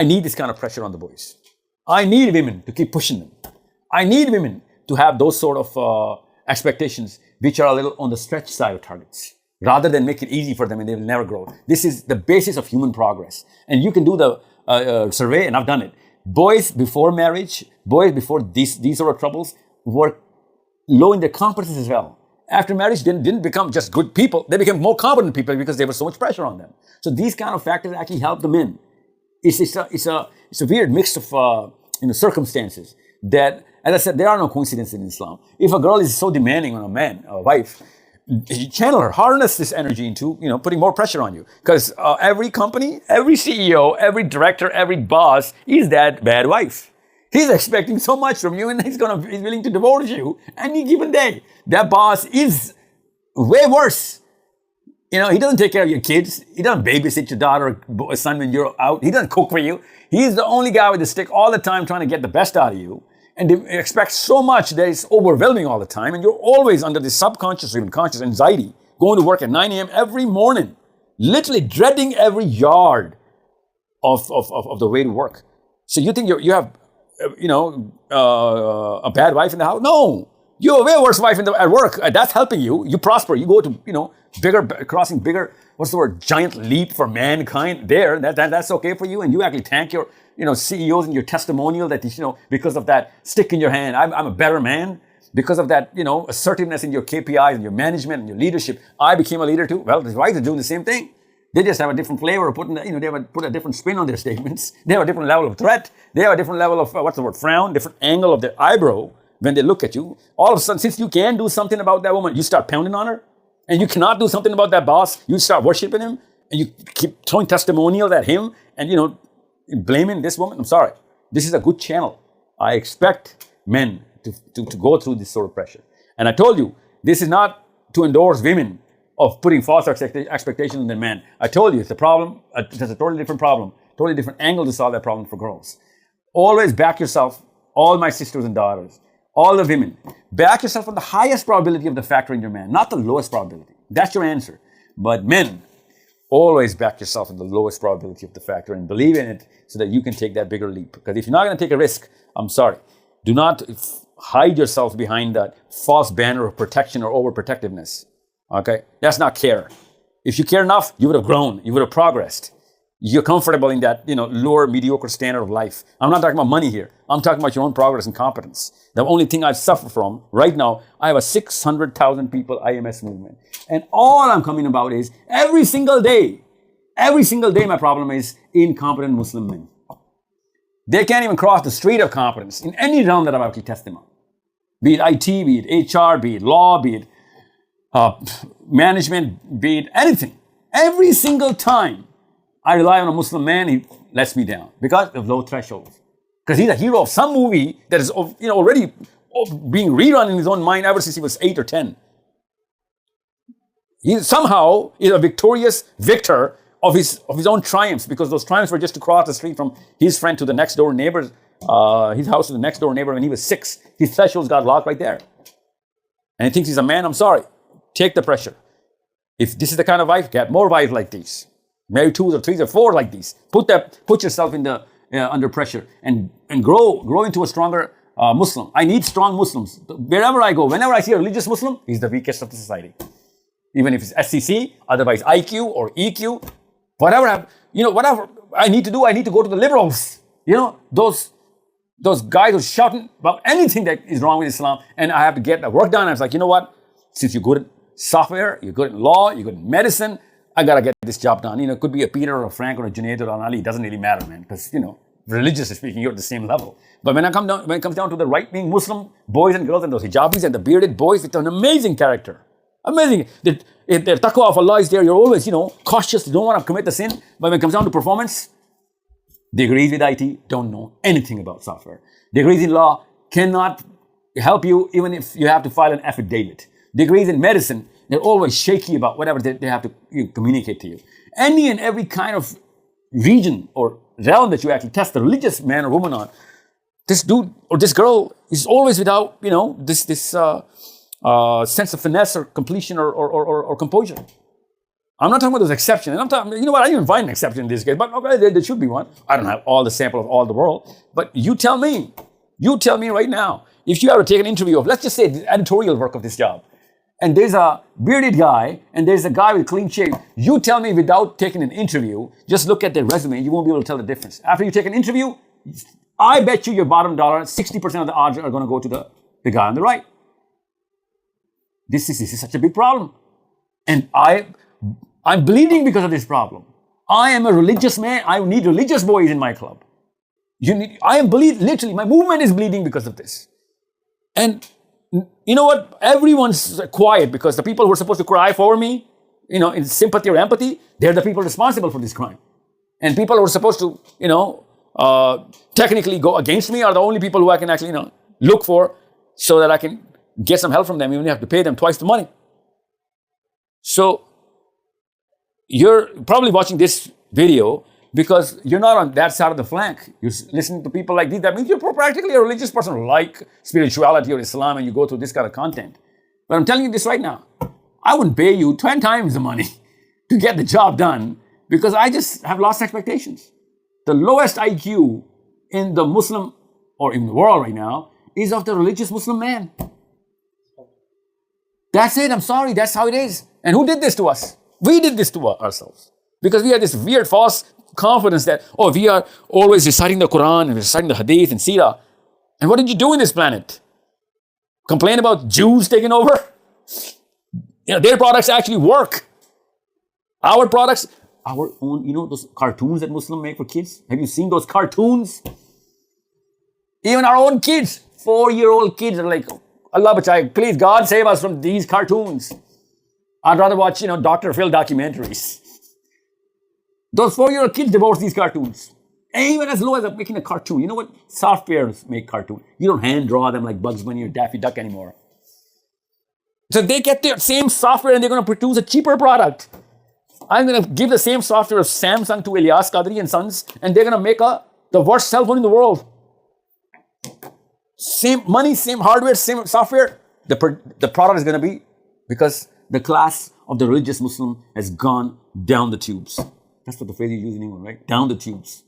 I need this kind of pressure on the boys. I need women to keep pushing them. I need women to have those sort of expectations which are a little on the stretch side of targets, rather than make it easy for them and they will never grow. This is the basis of human progress. And you can do the survey, and I've done it. Boys before marriage, boys before these sort of troubles were low in their competence as well. After marriage, didn't become just good people. They became more competent people because there was so much pressure on them. So these kind of factors actually help them in. It's a weird mix of circumstances that, as I said, there are no coincidences in Islam. If a girl is so demanding on a man, or a wife, you channel her, harness this energy into, putting more pressure on you. Because every company, every CEO, every director, every boss is that bad wife. He's expecting so much from you, and he's willing to divorce you any given day. That boss is way worse. He doesn't take care of your kids. He doesn't babysit your daughter or son when you're out. He doesn't cook for you. He's the only guy with the stick all the time trying to get the best out of you. And they expect so much that it's overwhelming all the time. And you're always under this subconscious or even conscious anxiety, going to work at 9 a.m. every morning, literally dreading every yard of the way to work. So you think you have, a bad wife in the house? No. You have a way worse wife at work. That's helping you. You prosper. You go to, crossing bigger, giant leap for mankind there. That's okay for you. And you actually thank your, CEOs in your testimonial that, because of that stick in your hand, I'm a better man. Because of that, assertiveness in your KPIs and your management and your leadership, I became a leader too. Well, the wives are doing the same thing. They just have a different flavor, they have put a different spin on their statements. They have a different level of threat. They have a different level of, frown, different angle of their eyebrow when they look at you. All of a sudden, since you can do something about that woman, you start pounding on her. And you cannot do something about that boss, you start worshiping him. And you keep throwing testimonials at him and, blaming this woman. I'm sorry. This is a good channel. I expect men to go through this sort of pressure. And I told you, this is not to endorse women of putting false expectations on their men. I told you it's a problem. There's a totally different problem, totally different angle to solve that problem for girls. Always back yourself, all my sisters and daughters, all the women, back yourself on the highest probability of the factor in your man, not the lowest probability. That's your answer. But men, always back yourself in the lowest probability of the factor and believe in it so that you can take that bigger leap. Because if you're not going to take a risk, I'm sorry, do not hide yourself behind that false banner of protection or overprotectiveness. Okay? That's not care. If you care enough, you would have grown. You would have progressed. You're comfortable in that, lower mediocre standard of life. I'm not talking about money here. I'm talking about your own progress and competence. The only thing I suffer from right now, I have a 600,000 people IMS movement. And all I'm coming about is every single day my problem is incompetent Muslim men. They can't even cross the street of competence in any realm that I've actually tested them on. Be it IT, be it HR, be it law, be it management, be it anything. Every single time I rely on a Muslim man, he lets me down because of low thresholds. Because he's a hero of some movie that is, already being rerun in his own mind ever since he was 8 or 10. He somehow is a victorious victor of his own triumphs, because those triumphs were just to cross the street from his friend to the next door neighbor's, his house to the next door neighbor when he was 6. His thresholds got locked right there. And he thinks he's a man. I'm sorry. Take the pressure. If this is the kind of wife, get more wives like these. Marry 2 or 3 or 4 like these. Put yourself in the under pressure and grow into a stronger Muslim. I need strong Muslims. Wherever I go, whenever I see a religious Muslim, he's the weakest of the society. Even if it's SCC, otherwise IQ or EQ, whatever I need to do, I need to go to the liberals. Those guys who are shouting about anything that is wrong with Islam, and I have to get the work done. I was like, you know what? Since you're good at software, you're good in law, you're good in medicine, I gotta get this job done. It could be a Peter or a Frank or a Junaid or an Ali. It doesn't really matter, man, because, religiously speaking, you're at the same level. But when it comes down to the right-wing Muslim boys and girls and those hijabis and the bearded boys, it's an amazing character. Amazing. If their taqwa of Allah is there, you're always, cautious. You don't want to commit the sin. But when it comes down to performance, degrees with IT don't know anything about software. Degrees in law cannot help you even if you have to file an affidavit. Degrees in medicine, they're always shaky about whatever they have to communicate to you. Any and every kind of region or realm that you actually test the religious man or woman on, this dude or this girl is always without, this sense of finesse or completion or composure. I'm not talking about those exceptions. And I'm talking, you know what, I didn't even find an exception in this case, but okay, there should be one. I don't have all the sample of all the world, but you tell me right now, if you have to take an interview of, let's just say, the editorial work of this job, and there's a bearded guy, and there's a guy with clean shave, you tell me without taking an interview, just look at their resume, you won't be able to tell the difference. After you take an interview, I bet you your bottom dollar, 60% of the odds are going to go to the guy on the right. This is such a big problem. And I'm bleeding because of this problem. I am a religious man. I need religious boys in my club. I am bleeding, literally, my movement is bleeding because of this. And you know what? Everyone's quiet because the people who are supposed to cry for me, in sympathy or empathy, they're the people responsible for this crime. And people who are supposed to, technically go against me are the only people who I can actually, look for so that I can get some help from them, even if I have to pay them twice the money. So you're probably watching this video because you're not on that side of the flank. You're listening to people like these. That means you're practically a religious person who like spirituality or Islam and you go through this kind of content. But I'm telling you this right now. I wouldn't pay you 10 times the money to get the job done because I just have lost expectations. The lowest IQ in the Muslim or in the world right now is of the religious Muslim man. That's it. I'm sorry. That's how it is. And who did this to us? We did this to ourselves because we had this weird false confidence that, we are always reciting the Quran and reciting the Hadith and Seerah. And what did you do in this planet? Complain about Jews taking over? Their products actually work. Our products, our own, those cartoons that Muslims make for kids? Have you seen those cartoons? Even our own kids, 4-year-old kids are like, Allah bachai, please God save us from these cartoons. I'd rather watch, Dr. Phil documentaries. Those 4-year-old kids divorce these cartoons. And even as low as making a cartoon. You know what? Softwares make cartoons. You don't hand draw them like Bugs Bunny or Daffy Duck anymore. So they get their same software and they're going to produce a cheaper product. I'm going to give the same software of Samsung to Ilyas Qadri and Sons, and they're going to make the worst cell phone in the world. Same money, same hardware, same software. The product is going to be, because the class of the religious Muslim has gone down the tubes. That's what the phrase you use in England, right? Down the tubes.